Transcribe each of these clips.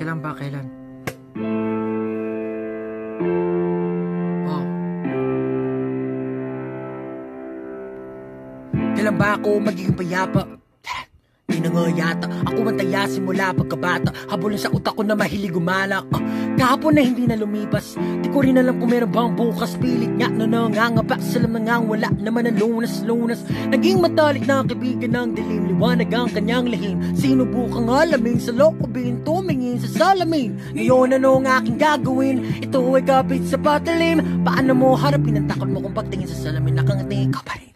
Kailan ba? Kailan? Oh. Kailan ba ako magiging payapa? Di na nga yata ako ang taya simula pagkabata. Habulin sa utak ko na mahilig gumalak. Kahapon na hindi na lumipas. Di ko rin alam kung meron bang bukas. Pilit nga na nangangapa sa lamangang wala naman ang lunas-lunas. Naging matalik na kaibigan ng dilim. Liwanag ang kanyang lihim. Sinubukang alamin sa lokobin. Tumingin sa salamin. Ngayon ano ang aking gagawin? Ito ay kapit sa patalim. Paano mo harapin ang takot mo kung pagtingin sa salamin? Nakangating ka pa rin.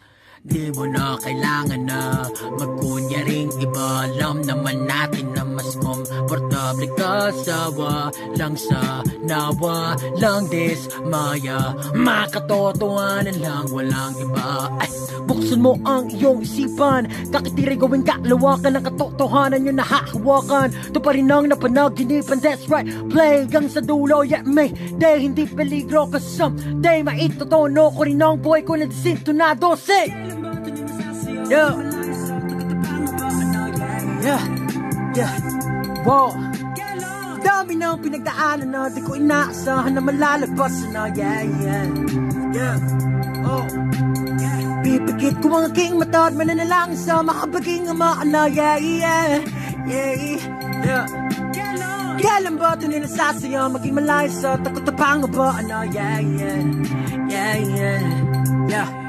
Di mo na kailangan na magkunyaring iba. Alam naman natin na mas komportable ka sa walang sa nawa lang dismaya. Makatotohanan lang walang iba. Ay, buksan mo ang iyong isipan. Kakitiri gawin kalawakan ang katotohanan yun nahahawakan. Ito pa rin ang napanaginipan. That's right, play gang sa dulo. Yeah, may day hindi peligro. Cause someday maitotono ko rin ang buhay ko na disintonado. Say! Yeah. Yeah. Yeah. Wow. Dami na pinagdaanan na di ko inaasahan na malalagpasan na. Yeah, yeah. Yeah. Oh. Pipikit ko ang aking mata at mananalangin sa makabaging ama na. Yeah, yeah. Yeah. Yeah. Kailan ba ito ninasasaya maging malayo sa takot na pangaba na. Yeah, yeah. Yeah, yeah. Yeah.